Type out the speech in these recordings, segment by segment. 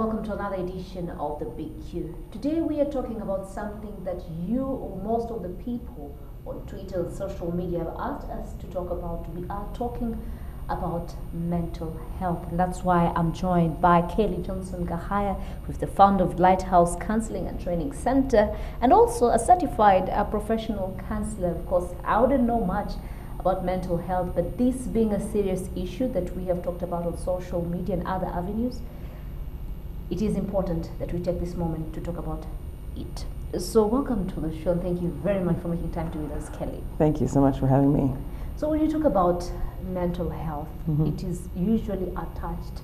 welcome to another edition of The Big Q. Today we are talking about something that you or most of the people on Twitter and social media have asked us to talk about. We are talking about mental health, and that's why I'm joined by Kelly Johnson Gahaya, who's the founder of Lighthouse Counseling and Training Center, and also a certified professional counselor. Of course, I wouldn't know much about mental health, but this being a serious issue that we have talked about on social media and other avenues, it is important that we take this moment to talk about it. So welcome to the show, and thank you very much for making time to be with us, Kelly. Thank you so much for having me. So when you talk about mental health, it is usually attached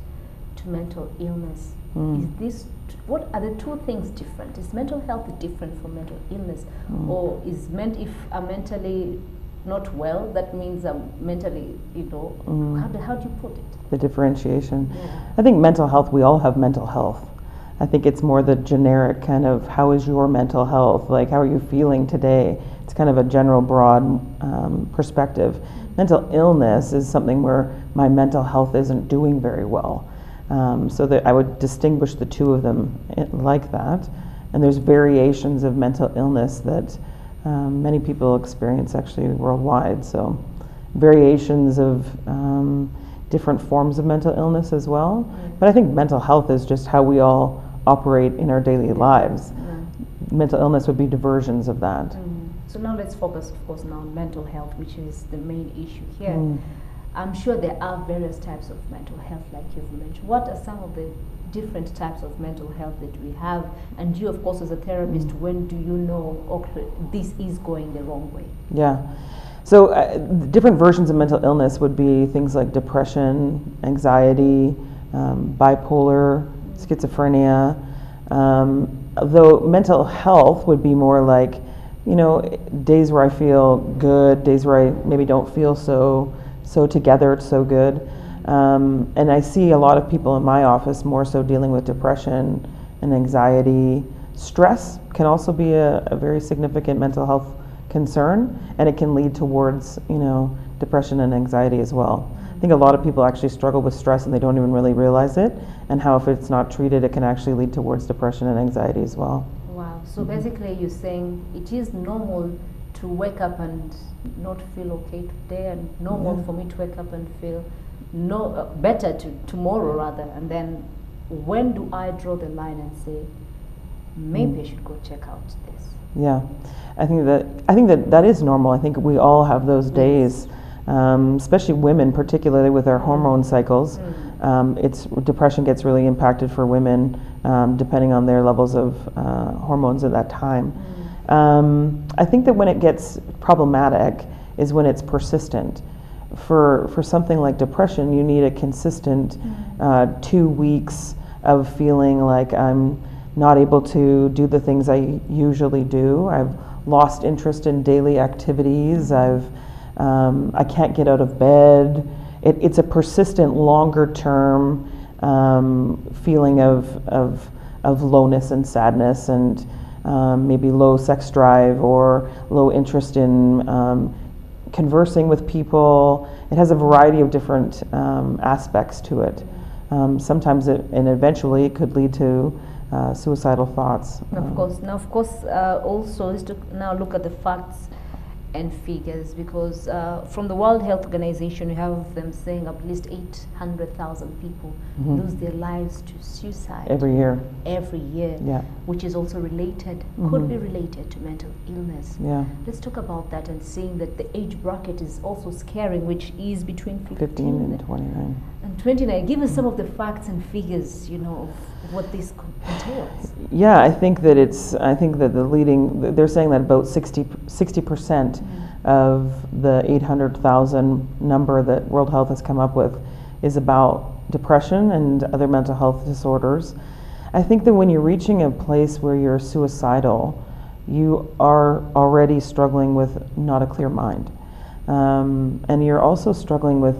to mental illness. What are the two things different? Is mental health different from mental illness? Or if I'm mentally not well, that means I'm mentally, how do you put it? The differentiation. Yeah. I think mental health, we all have mental health. I think it's more the generic kind of, how is your mental health? Like, how are you feeling today? It's kind of a general, broad perspective. Mental illness is something where my mental health isn't doing very well. So that I would distinguish the two of them like that. And there's variations of mental illness that many people experience actually worldwide. So variations of different forms of mental illness as well. But I think mental health is just how we all operate in our daily lives. Mental illness would be diversions of that. So now let's focus, of course, now on mental health, which is the main issue here. I'm sure there are various types of mental health, like you've mentioned. What are some of the different types of mental health that we have? And you, of course, as a therapist, when do you know, okay, this is going the wrong way? Yeah. So different versions of mental illness would be things like depression, anxiety, bipolar, schizophrenia. Though mental health would be more like, days where I feel good, days where I maybe don't feel so together, so good. And I see a lot of people in my office more so dealing with depression and anxiety. Stress can also be a very significant mental health concern, and it can lead towards, depression and anxiety as well. I think a lot of people actually struggle with stress and they don't even really realize it, and how if it's not treated, it can actually lead towards depression and anxiety as well. Wow. So basically you're saying it is normal to wake up and not feel okay today, and normal for me to wake up and feel better tomorrow rather, and then when do I draw the line and say maybe I should go check out this? Yeah. I think that is normal. I think we all have those days, especially women, particularly with our hormone cycles. Depression gets really impacted for women depending on their levels of hormones at that time. I think that when it gets problematic is when it's persistent. For something like depression, you need a consistent 2 weeks of feeling like I'm not able to do the things I usually do. I've lost interest in daily activities. I can't get out of bed. It's a persistent, longer-term feeling of lowness and sadness, and maybe low sex drive or low interest in conversing with people. It has a variety of different aspects to it. Sometimes and eventually it could lead to suicidal thoughts. Of course. Now, also let's now look at the facts and figures, because from the World Health Organization, we have them saying at least 800,000 people lose their lives to suicide every year. Yeah. Which is also related, could be related to mental illness. Yeah. Let's talk about that, and seeing that the age bracket is also scaring, which is between 15 and 29. And 29. Give us some of the facts and figures, of what this entails. Yeah, I think that they're saying that about 60% of the 800,000 number that World Health has come up with is about depression and other mental health disorders. I think that when you're reaching a place where you're suicidal, you are already struggling with not a clear mind. And you're also struggling with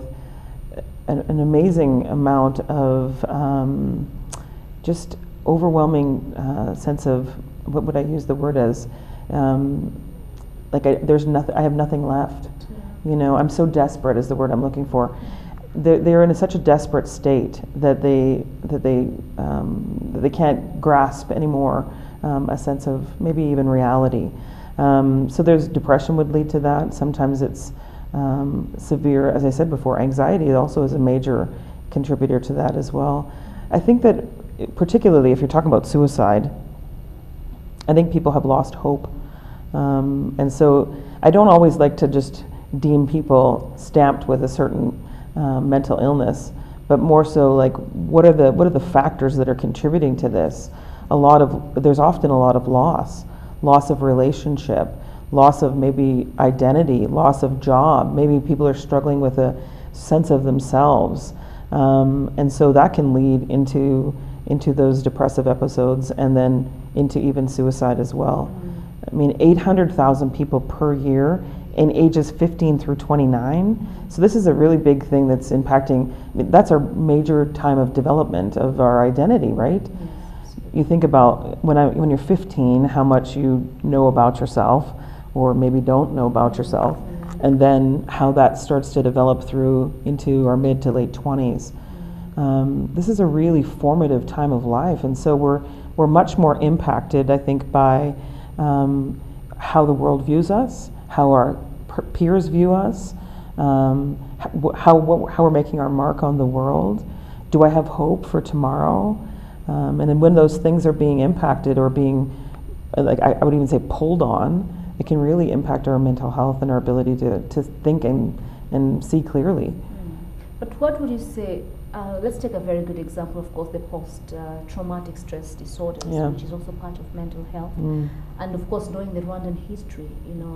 an amazing amount of just overwhelming sense of, what would I use the word as? There's nothing. I have nothing left. I'm so desperate is the word I'm looking for. they're in such a desperate state that they can't grasp anymore a sense of maybe even reality. So there's depression would lead to that. Sometimes it's severe, as I said before, anxiety also is a major contributor to that as well. I think that particularly if you're talking about suicide, I think people have lost hope. And so I don't always like to just deem people stamped with a certain mental illness, but more so like what are the factors that are contributing to this? There's often a lot of loss of relationship, loss of maybe identity, loss of job. Maybe people are struggling with a sense of themselves, and so that can lead into those depressive episodes and then into even suicide as well. I mean, 800,000 people per year in ages 15 through 29. So this is a really big thing that's impacting. I mean, that's our major time of development of our identity, right? Yes. You think about when you're 15, how much you know about yourself, or maybe don't know about yourself, and then how that starts to develop through into our mid to late 20s. This is a really formative time of life, and so we're much more impacted, I think, by how the world views us, how our peers view us, how we're making our mark on the world. Do I have hope for tomorrow? And then when those things are being impacted or being, like I would even say, pulled on, it can really impact our mental health and our ability to think and see clearly. But what would you say? Let's take a very good example, of course, the post-traumatic stress disorders, which is also part of mental health. And of course, knowing the Rwandan history,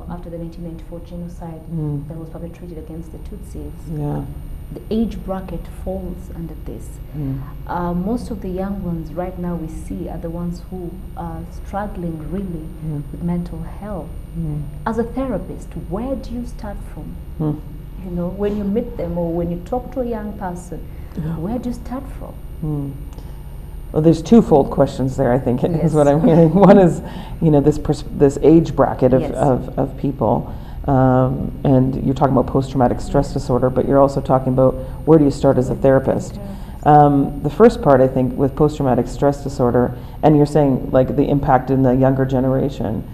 after the 1994 genocide that was perpetrated against the Tutsis, the age bracket falls under this. Most of the young ones right now we see are the ones who are struggling really with mental health. As a therapist, where do you start from? When you meet them or when you talk to a young person, where do you start from? Well, there's twofold questions there, I think, is what I'm hearing. One is, this age bracket of people, and you're talking about post-traumatic stress disorder, but you're also talking about where do you start as a therapist. The first part, I think, with post-traumatic stress disorder, and you're saying like the impact in the younger generation,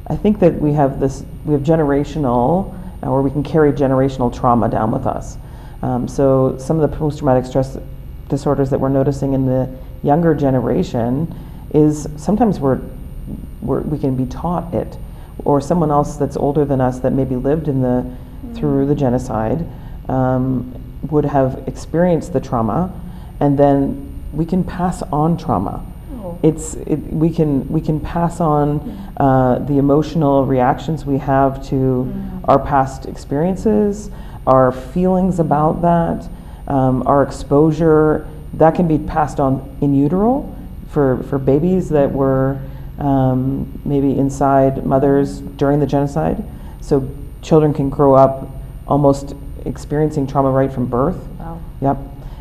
I think that we have generational, or we can carry generational trauma down with us. So some of the post-traumatic stress disorders that we're noticing in the younger generation is sometimes we can be taught it, or someone else that's older than us that maybe lived through the genocide would have experienced the trauma, and then we can pass on trauma. We can pass on the emotional reactions we have to our past experiences, our feelings about that, our exposure. That can be passed on in utero for babies that were maybe inside mothers during the genocide. So children can grow up almost experiencing trauma right from birth. Wow. Yep.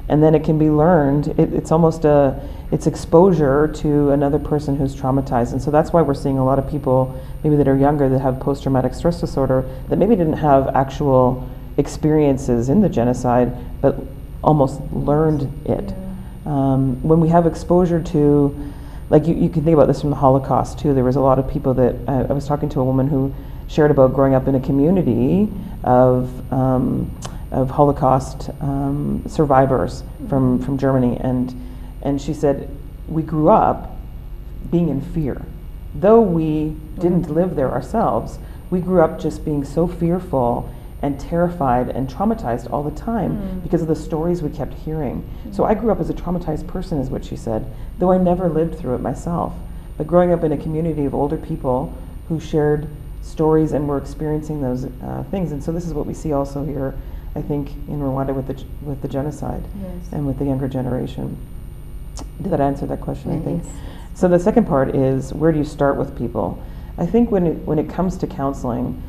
And then it can be learned. It's almost it's exposure to another person who's traumatized. And so that's why we're seeing a lot of people maybe that are younger that have post-traumatic stress disorder that maybe didn't have actual experiences in the genocide, but almost learned it. When we have exposure to, like you can think about this from the Holocaust too. There was a lot of people that, I was talking to a woman who shared about growing up in a community of Holocaust survivors from Germany, and she said, we grew up being in fear. Though we didn't live there ourselves, we grew up just being so fearful and terrified and traumatized all the time because of the stories we kept hearing. So I grew up as a traumatized person, is what she said, though I never lived through it myself. But growing up in a community of older people who shared stories and were experiencing those things. And so this is what we see also here, I think, in Rwanda with the genocide and with the younger generation. Did that answer that question, I think? So the second part is, where do you start with people? I think when it comes to counseling,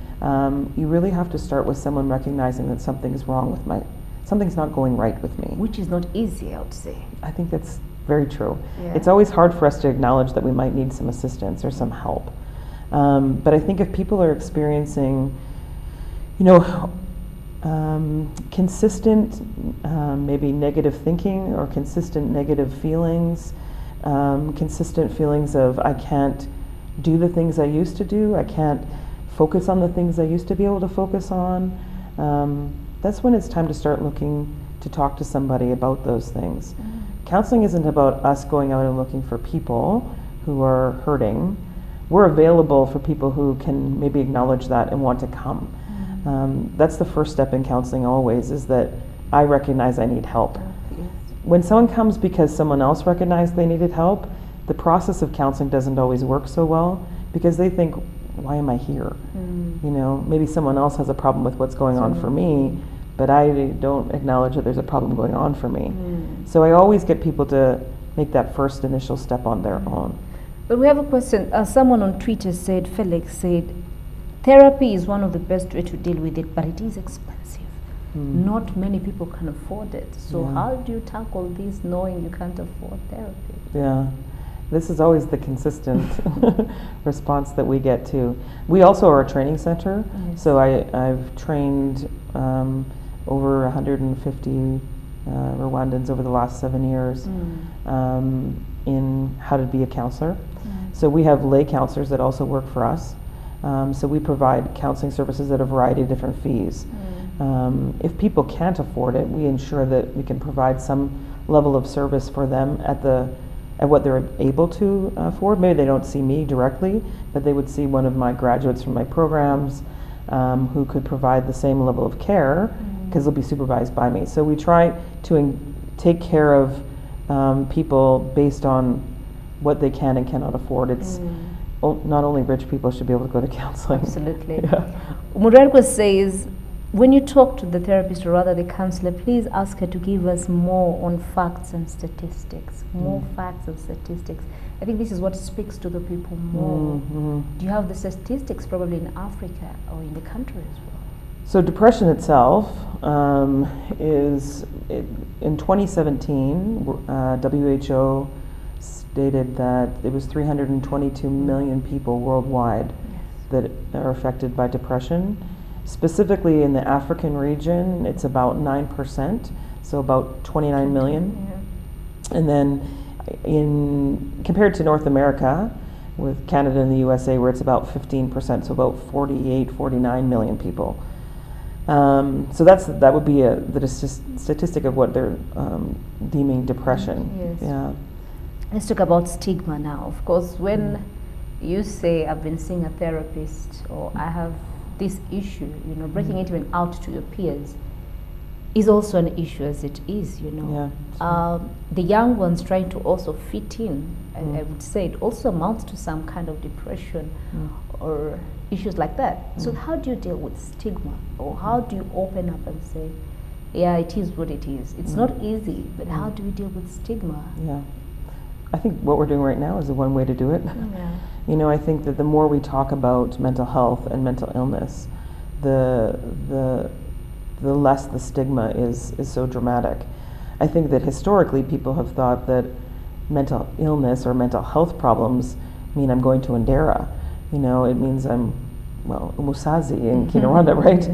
you really have to start with someone recognizing that something's wrong with something's not going right with me. Which is not easy, I would say. I think that's very true. Yeah. It's always hard for us to acknowledge that we might need some assistance or some help. But I think if people are experiencing, consistent maybe negative thinking or consistent negative feelings, consistent feelings of I can't do the things I used to do, I can't focus on the things I used to be able to focus on. That's when it's time to start looking to talk to somebody about those things. Counseling isn't about us going out and looking for people who are hurting. We're available for people who can maybe acknowledge that and want to come. That's the first step in counseling always, is that I recognize I need help. When someone comes because someone else recognized they needed help, the process of counseling doesn't always work so well because they think, why am I here? You know, maybe someone else has a problem with what's going on for me, but I don't acknowledge that there's a problem going on for me. So I always get people to make that first initial step on their own. But we have a question. Someone on Twitter said, Felix said, therapy is one of the best way to deal with it, but it is expensive. Not many people can afford it. So how do you tackle this knowing you can't afford therapy? Yeah, this is always the consistent response that we get to. We also are a training center, so I've trained over 150 Rwandans over the last 7 years in how to be a counselor. So we have lay counselors that also work for us. So we provide counseling services at a variety of different fees. If people can't afford it, we ensure that we can provide some level of service for them at what they're able to afford. Maybe they don't see me directly, but they would see one of my graduates from my programs who could provide the same level of care because they'll be supervised by me. So we try to take care of people based on what they can and cannot afford. It's not only rich people should be able to go to counseling. Absolutely. Murarko says, when you talk to the therapist or rather the counselor, please ask her to give us more on facts and statistics. More facts and statistics. I think this is what speaks to the people more. Do you have the statistics probably in Africa or in the country as well? So depression itself is, in 2017, WHO stated that it was 322 million people worldwide that are affected by depression. Specifically in the African region, it's about 9%, so about 29 million. And then compared to North America, with Canada and the USA, where it's about 15%, so about 49 million people. So that would be the statistic of what they're deeming depression. Let's talk about stigma now. Of course, when you say I've been seeing a therapist or I have this issue, you know, breaking it even out to your peers is also an issue as it is, you know. The young ones trying to also fit in, I would say it also amounts to some kind of depression or issues like that. So how do you deal with stigma, or how do you open up and say, yeah, it is what it is? It's not easy, but how do we deal with stigma? I think what we're doing right now is the one way to do it. You know, I think that the more we talk about mental health and mental illness, the less the stigma is so dramatic. I think that historically people have thought that mental illness or mental health problems mean I'm going to Ndera. You know, it means I'm, well, umusazi in Kinyarwanda, right?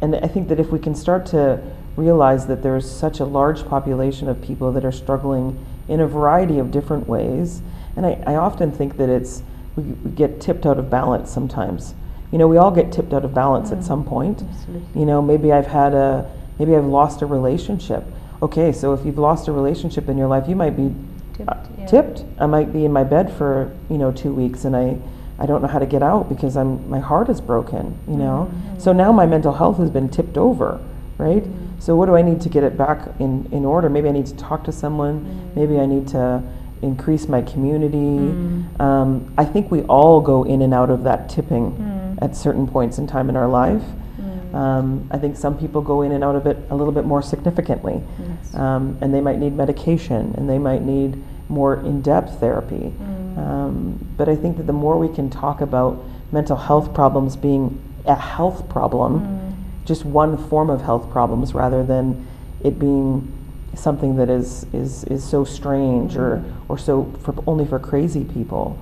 And I think that if we can start to realize that there's such a large population of people that are struggling in a variety of different ways, and I often think that we get tipped out of balance sometimes. You know, we all get tipped out of balance at some point. You know, maybe I've lost a relationship. Okay, so if you've lost a relationship in your life, you might be tipped. I might be in my bed for 2 weeks, and I don't know how to get out because my heart is broken. You know, so now my mental health has been tipped over, right? So what do I need to get it back in order? Maybe I need to talk to someone. Maybe I need to increase my community. I think we all go in and out of that tipping at certain points in time in our life. I think some people go in and out of it a little bit more significantly, and they might need medication and they might need more in-depth therapy. But I think that the more we can talk about mental health problems being a health problem, just one form of health problems, rather than it being something that is so strange or so only for crazy people.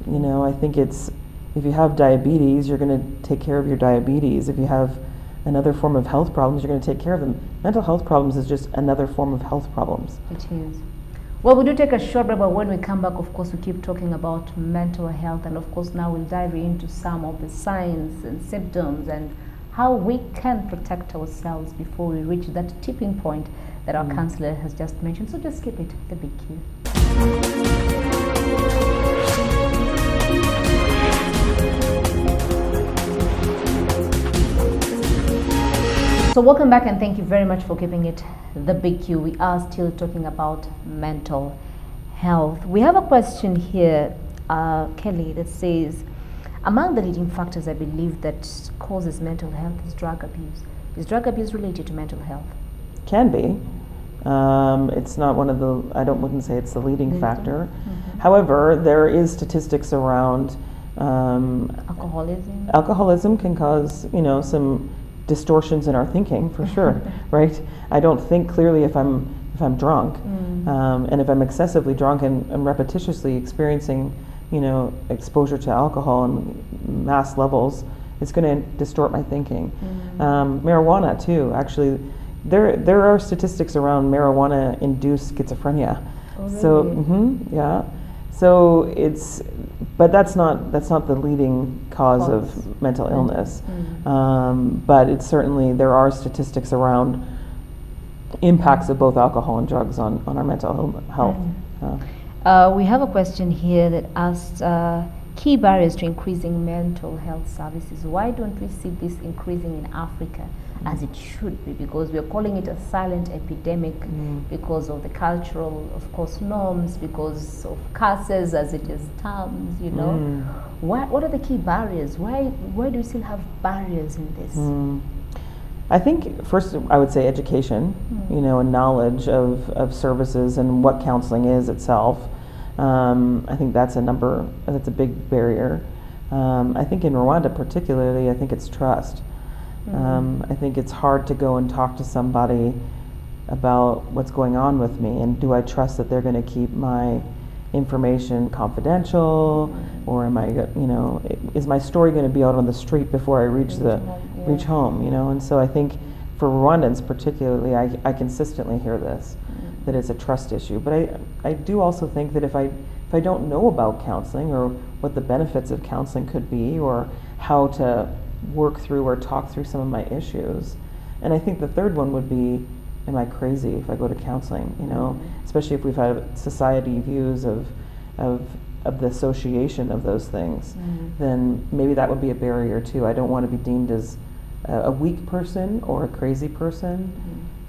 You know, I think it's, if you have diabetes, you're going to take care of your diabetes. If you have another form of health problems, you're going to take care of them. Mental health problems is just another form of health problems. It is. Well, we do take a short break, but when we come back, of course, we keep talking about mental health, and of course now we'll dive into some of the signs and symptoms and how we can protect ourselves before we reach that tipping point that our counselor has just mentioned. So just keep it the big Q. So welcome back, and thank you very much for keeping it the big Q. We are still talking about mental health. We have a question here, Kelly, that says, among the leading factors I believe that causes mental health is drug abuse. Is drug abuse related to mental health? Can be. It's not one of the, wouldn't say it's the leading factor. However, there is statistics around alcoholism. Alcoholism can cause, some distortions in our thinking, for sure, right? I don't think clearly if I'm drunk, and if I'm excessively drunk and repetitiously experiencing, exposure to alcohol in mass levels, it's going to distort my thinking. Marijuana too, actually, there are statistics around marijuana-induced schizophrenia. Oh, really? So, yeah. So but that's not the leading cause of mental illness. But it's certainly, there are statistics around impacts of both alcohol and drugs on our mental health. We have a question here that asks, key barriers to increasing mental health services. Why don't we see this increasing in Africa as it should be? Because we are calling it a silent epidemic because of the cultural, of course, norms, because of curses as it is termed, What are the key barriers? Why do we still have barriers in this? I think first I would say education, and knowledge of services and what counseling is itself. I think that's a big barrier. I think in Rwanda particularly, I think it's trust. I think it's hard to go and talk to somebody about what's going on with me, and do I trust that they're going to keep my information confidential, or am I, is my story going to be out on the street before I reach home, And so I think for Rwandans particularly, I consistently hear this, that it's a trust issue. But I do also think that if I don't know about counseling, or what the benefits of counseling could be, or how to work through or talk through some of my issues. And I think the third one would be, am I crazy if I go to counseling? Especially if we've had society views of the association of those things, then maybe that would be a barrier too. I don't want to be deemed as a weak person or a crazy person.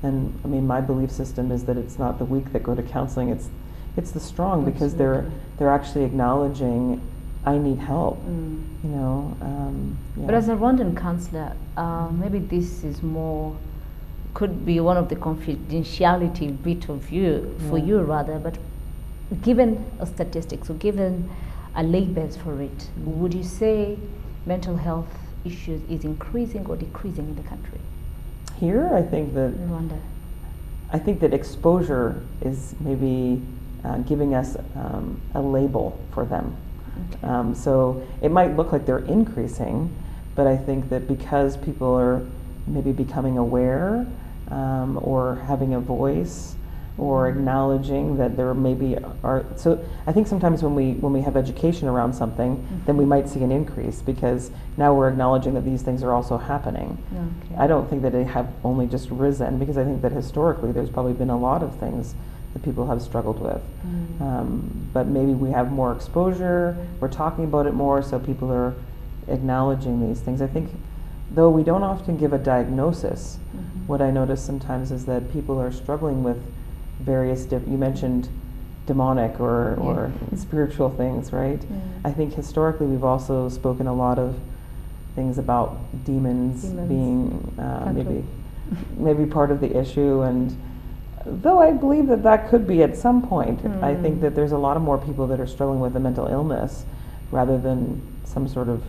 And I mean, my belief system is that it's not the weak that go to counseling, it's the strong, because they're actually acknowledging, I need help, But as a Rwandan counselor, maybe this is could be one of the confidentiality bit of you, for you rather, but given a statistics or given a labels for it, would you say mental health issues is increasing or decreasing in the country? Here, I think that in Rwanda, I think that exposure is maybe giving us a label for them. Okay. So it might look like they're increasing, but I think that because people are maybe becoming aware, or having a voice, or acknowledging that there maybe are, so I think sometimes when we have education around something, then we might see an increase, because now we're acknowledging that these things are also happening. Okay. I don't think that they have only just risen, because I think that historically there's probably been a lot of things that people have struggled with. But maybe we have more exposure, we're talking about it more, so people are acknowledging these things. I think, though we don't often give a diagnosis, what I notice sometimes is that people are struggling with various, you mentioned demonic or spiritual things, right? I think historically we've also spoken a lot of things about demons. Being maybe part of the issue, and though I believe that could be at some point, I think that there's a lot of more people that are struggling with a mental illness rather than some sort of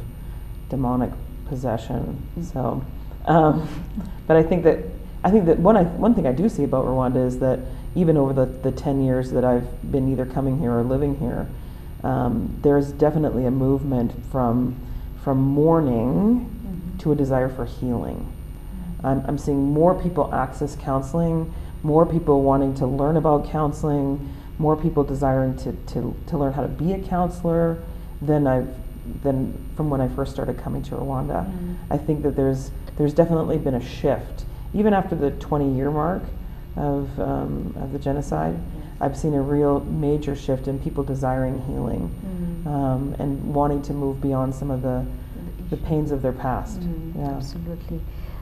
demonic possession. So, but I think that one thing I do see about Rwanda is that even over the 10 years that I've been either coming here or living here, there's definitely a movement from mourning to a desire for healing. I'm seeing more people access counseling, more people wanting to learn about counseling, more people desiring to learn how to be a counselor than from when I first started coming to Rwanda. I think that there's definitely been a shift. Even after the 20-year mark of the genocide, I've seen a real major shift in people desiring healing and wanting to move beyond some of the pains of their past. Yeah. Absolutely.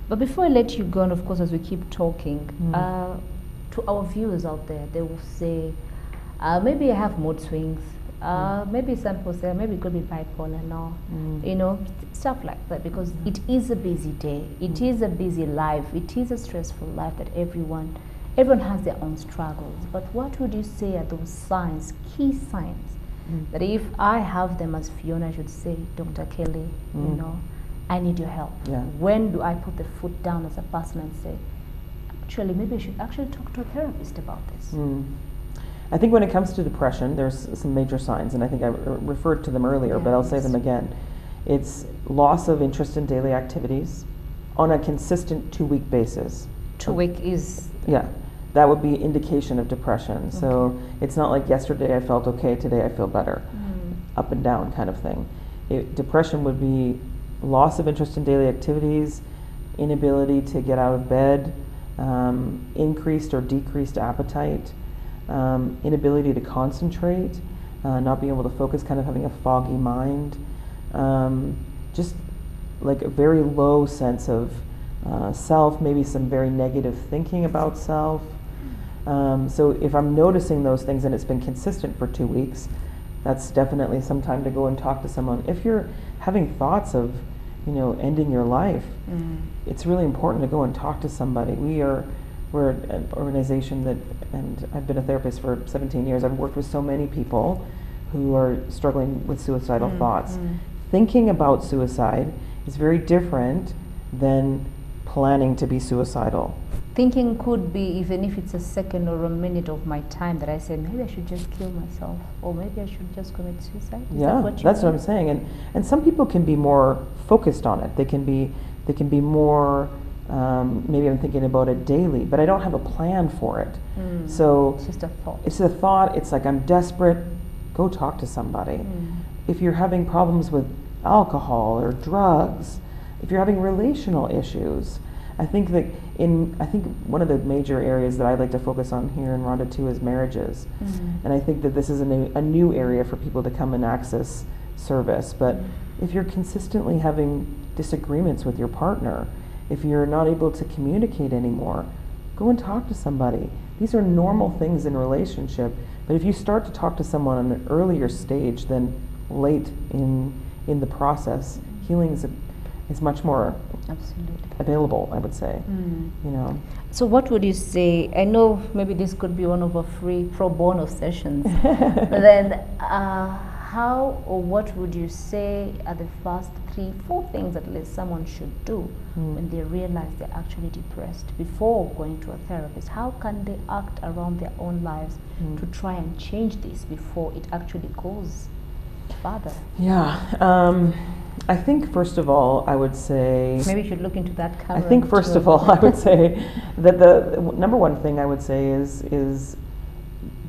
But before I let you go, and of course as we keep talking, to our viewers out there, they will say, maybe I have mood swings, maybe some people say, maybe it could be bipolar now, you know, stuff like that, because it is a busy day, it is a busy life, it is a stressful life that everyone has their own struggles. But what would you say are those signs, key signs, that if I have them as Fiona, I should say, Dr. Kelly, you know, I need your help. Yeah. When do I put the foot down as a person and say, actually, maybe I should actually talk to a therapist about this? I think when it comes to depression, there's some major signs, and I think I referred to them earlier, but I'll say them again. It's loss of interest in daily activities on a consistent 2-week basis. 2 week is... Yeah, that would be indication of depression. So it's not like yesterday I felt okay, today I feel better. Up and down kind of thing. Depression would be loss of interest in daily activities, inability to get out of bed, increased or decreased appetite, inability to concentrate, not being able to focus, kind of having a foggy mind, just like a very low sense of self, maybe some very negative thinking about self. So if I'm noticing those things and it's been consistent for 2 weeks, that's definitely some time to go and talk to someone. If you're having thoughts of, you know, ending your life, it's really important to go and talk to somebody. We're an organization that, and I've been a therapist for 17 years. I've worked with so many people who are struggling with suicidal thoughts. Thinking about suicide is very different than planning to be suicidal. Thinking could be, even if it's a second or a minute of my time, that I say, maybe I should just kill myself, or maybe I should just commit suicide. That's what I'm saying. And some people can be more focused on it. They can be more, maybe I'm thinking about it daily, but I don't have a plan for it. So it's just a thought. It's a thought. It's like, I'm desperate. Go talk to somebody. If you're having problems with alcohol or drugs, if you're having relational issues, I think one of the major areas that I like to focus on here in Rwanda too is marriages. And I think that this is a new area for people to come and access service. But if you're consistently having disagreements with your partner, if you're not able to communicate anymore, go and talk to somebody. These are normal things in relationship. But if you start to talk to someone on an earlier stage than late in the process, healing is much more available, I would say. You know. So what would you say? I know maybe this could be one of our free pro bono sessions. But then how or what would you say are the first 3-4 things at least someone should do when they realize they're actually depressed before going to a therapist? How can they act around their own lives to try and change this before it actually goes further? Yeah. I think first of all, I would say... Maybe you should look into that camera. I think first of all, I would say that the number one thing I would say is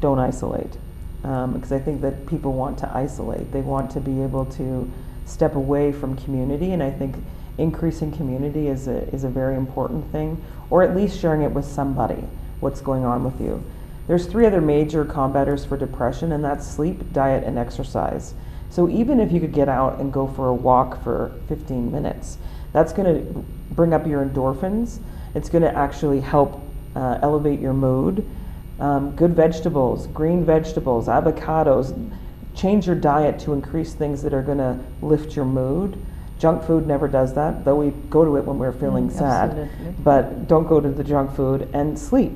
don't isolate. Because I think that people want to isolate. They want to be able to step away from community, and I think increasing community is a very important thing, or at least sharing it with somebody, what's going on with you. There's 3 other major combaters for depression, and that's sleep, diet, and exercise. So even if you could get out and go for a walk for 15 minutes, that's going to bring up your endorphins. It's going to actually help elevate your mood. Good vegetables, green vegetables, avocados. Change your diet to increase things that are going to lift your mood. Junk food never does that, though we go to it when we're feeling sad. Absolutely. But don't go to the junk food. And sleep.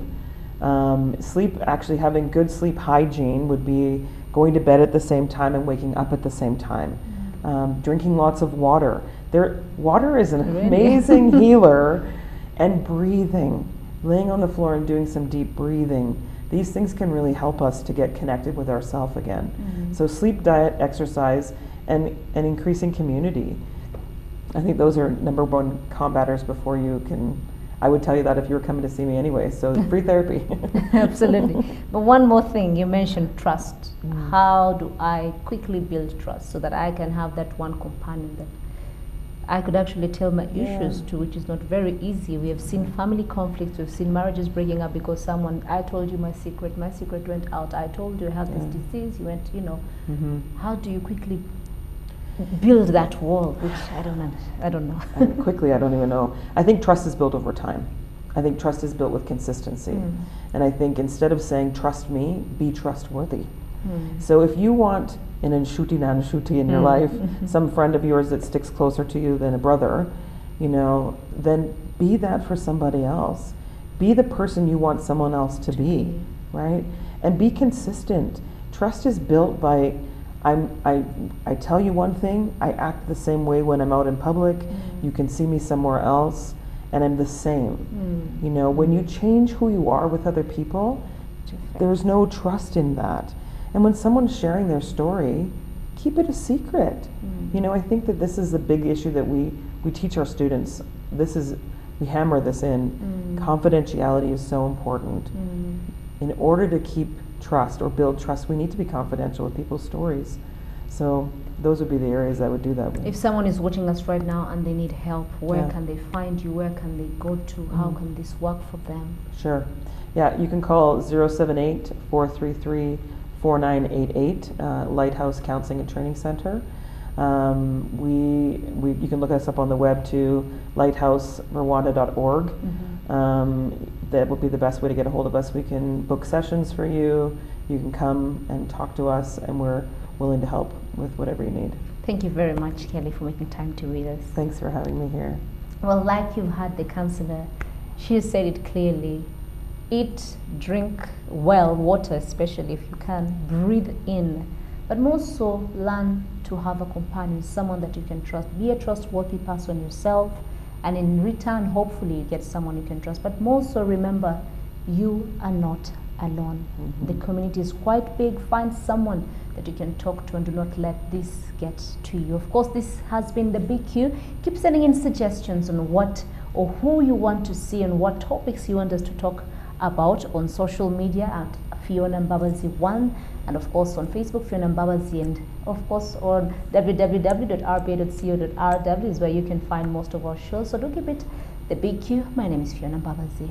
Sleep, actually having good sleep hygiene would be going to bed at the same time and waking up at the same time. Drinking lots of water. Water is an amazing healer. And breathing. Laying on the floor and doing some deep breathing. These things can really help us to get connected with ourselves again. So sleep, diet, exercise, and increasing community. I think those are number one combaters before you can I would tell you that if you were coming to see me anyway. So free therapy. Absolutely. But one more thing, you mentioned trust. How do I quickly build trust so that I can have that one companion that I could actually tell my issues to, which is not very easy. We have seen family conflicts, we've seen marriages breaking up because someone, I told you my secret went out, I told you I have this disease, you went, how do you quickly build that wall, which I don't know. Quickly, I don't even know. I think trust is built over time. I think trust is built with consistency. And I think instead of saying, trust me, be trustworthy. So if you want an anshuti in your life, some friend of yours that sticks closer to you than a brother, then be that for somebody else. Be the person you want someone else to be, right? And be consistent. Trust is built by, I tell you one thing, I act the same way when I'm out in public, you can see me somewhere else, and I'm the same. When you change who you are with other people, there's no trust in that. And when someone's sharing their story, keep it a secret. I think that this is a big issue that we teach our students. We hammer this in. Confidentiality is so important. In order to keep trust or build trust, we need to be confidential with people's stories. So those would be the areas I would do that with. If someone is watching us right now and they need help, where can they find you? Where can they go to? How can this work for them? Sure. Yeah, you can call 078-433-4988, Lighthouse Counseling and Training Center. You can look us up on the web too, lighthouserwanda.org. That would be the best way to get a hold of us. We can book sessions for you. You can come and talk to us, and we're willing to help with whatever you need. Thank you very much, Kelly, for making time to read us. Thanks for having me here. Well, like you've had the counselor, she said it clearly. Eat, drink well, water especially if you can, breathe in, but more so learn to have a companion, someone that you can trust. Be a trustworthy person yourself, and in return, hopefully you get someone you can trust. But more so, remember, you are not alone. The community is quite big. Find someone that you can talk to and do not let this get to you. Of course, this has been the Big Q. Keep sending in suggestions on what or who you want to see and what topics you want us to talk about on social media at Fiona Mbabazi 1, and of course on Facebook, Fiona Mbabazi, and of course on www.rba.co.rw is where you can find most of our shows. So do keep it the Big Q. My name is Fiona Mbabazi.